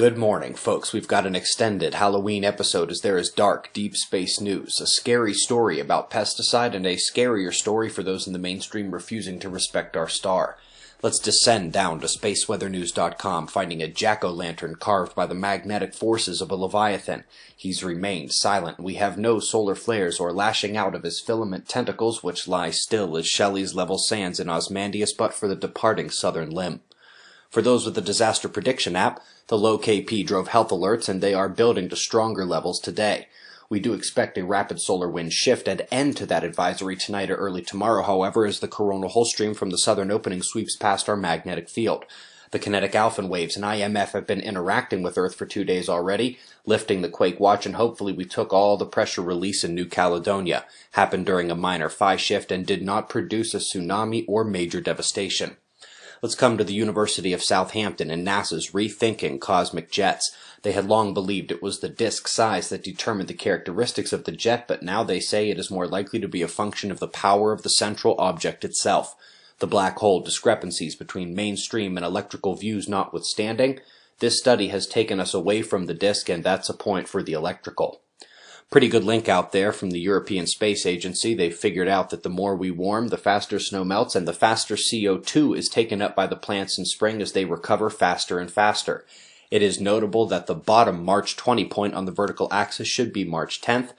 Good morning, folks. We've got an extended Halloween episode as there is dark, deep space news, a scary story about pesticide, and a scarier story for those in the mainstream refusing to respect our star. Let's descend down to spaceweathernews.com, finding a jack-o'-lantern carved by the magnetic forces of a leviathan. He's remained silent. We have no solar flares or lashing out of his filament tentacles, which lie still as Shelley's level sands in Osmandius but for the departing southern limb. For those with the disaster prediction app, the low KP drove health alerts, and they are building to stronger levels today. We do expect a rapid solar wind shift and end to that advisory tonight or early tomorrow, however, as the coronal hole stream from the southern opening sweeps past our magnetic field. The kinetic alpha waves and IMF have been interacting with Earth for 2 days already, lifting the quake watch, and hopefully we took all the pressure release in New Caledonia. Happened during a minor phi shift and did not produce a tsunami or major devastation. Let's come to the University of Southampton and NASA's rethinking cosmic jets. They had long believed it was the disk size that determined the characteristics of the jet, but now they say it is more likely to be a function of the power of the central object itself. The black hole discrepancies between mainstream and electrical views notwithstanding, this study has taken us away from the disk, and that's a point for the electrical. Pretty good link out there from the European Space Agency. They figured out that the more we warm, the faster snow melts, and the faster CO2 is taken up by the plants in spring as they recover faster and faster. It is notable that the bottom March 20 point on the vertical axis should be March 10th,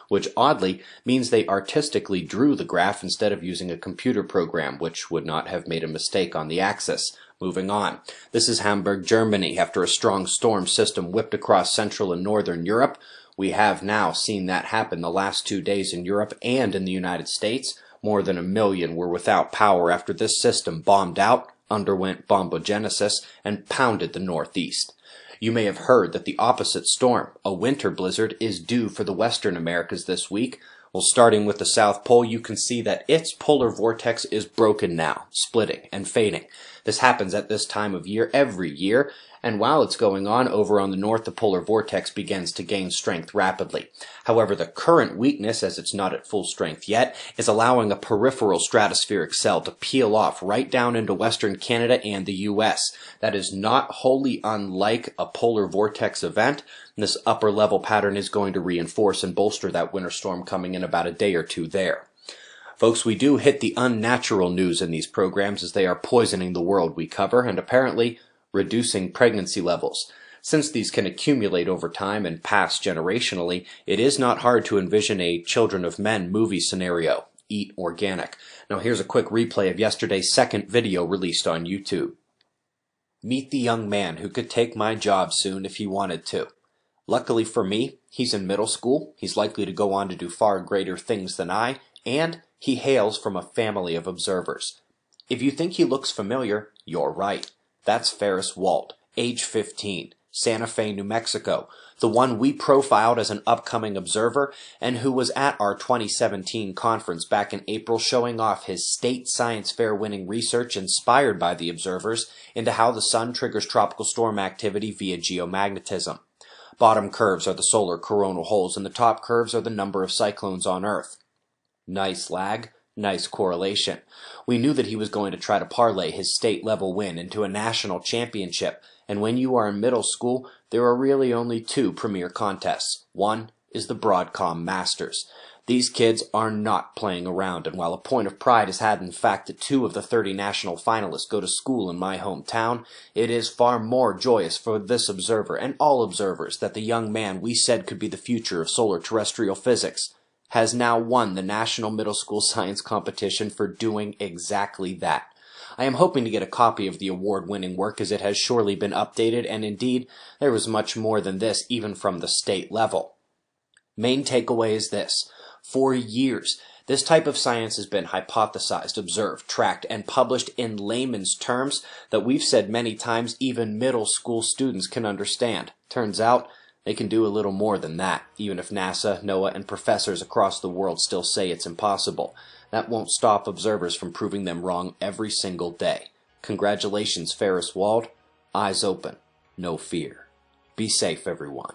which oddly means they artistically drew the graph instead of using a computer program, which would not have made a mistake on the axis. Moving on. This is Hamburg, Germany. After a strong storm system whipped across Central and Northern Europe, we have now seen that happen the last 2 days in Europe and in the United States. More than 1 million were without power after this system bombed out, underwent bombogenesis, and pounded the Northeast. You may have heard that the opposite storm, a winter blizzard, is due for the Western Americas this week. Well, starting with the South Pole, you can see that its polar vortex is broken now, splitting and fading. This happens at this time of year every year, and while it's going on, over on the north, the polar vortex begins to gain strength rapidly. However, the current weakness, as it's not at full strength yet, is allowing a peripheral stratospheric cell to peel off right down into western Canada and the U.S. That is not wholly unlike a polar vortex event. This upper level pattern is going to reinforce and bolster that winter storm coming in about a day or two there. Folks, we do hit the unnatural news in these programs as they are poisoning the world we cover and apparently reducing pregnancy levels. Since these can accumulate over time and pass generationally, it is not hard to envision a Children of Men movie scenario. Eat organic. Now here's a quick replay of yesterday's second video released on YouTube. Meet the young man who could take my job soon if he wanted to. Luckily for me, he's in middle school, he's likely to go on to do far greater things than I, and he hails from a family of observers. If you think he looks familiar, you're right. That's Ferris Walt, age 15, Santa Fe, New Mexico, the one we profiled as an upcoming observer and who was at our 2017 conference back in April showing off his state science fair winning research inspired by the observers into how the sun triggers tropical storm activity via geomagnetism. Bottom curves are the solar coronal holes and the top curves are the number of cyclones on Earth. Nice lag. Nice correlation. We knew that he was going to try to parlay his state-level win into a national championship, and when you are in middle school, there are really only two premier contests. One is the Broadcom Masters. These kids are not playing around, and while a point of pride is had in fact that 2 of the 30 national finalists go to school in my hometown, it is far more joyous for this observer and all observers that the young man we said could be the future of solar terrestrial physics has now won the National Middle School Science Competition for doing exactly that. I am hoping to get a copy of the award-winning work as it has surely been updated, and indeed, there was much more than this even from the state level. Main takeaway is this. For years, this type of science has been hypothesized, observed, tracked, and published in layman's terms that we've said many times even middle school students can understand. Turns out, they can do a little more than that, even if NASA, NOAA, and professors across the world still say it's impossible. That won't stop observers from proving them wrong every single day. Congratulations, Ferris Walt. Eyes open. No fear. Be safe, everyone.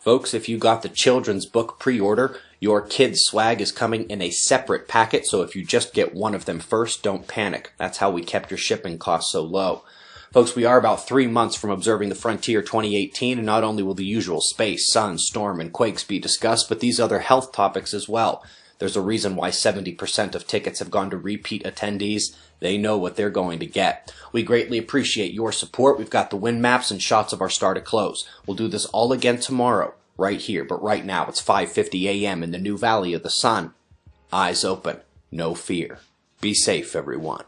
Folks, if you got the children's book pre-order, your kids' swag is coming in a separate packet, so if you just get one of them first, don't panic. That's how we kept your shipping costs so low. Folks, we are about 3 months from observing the Frontier 2018, and not only will the usual space, sun, storm, and quakes be discussed, but these other health topics as well. There's a reason why 70% of tickets have gone to repeat attendees. They know what they're going to get. We greatly appreciate your support. We've got the wind maps and shots of our star to close. We'll do this all again tomorrow, right here, but right now it's 5:50 a.m. in the new Valley of the Sun. Eyes open, no fear. Be safe, everyone.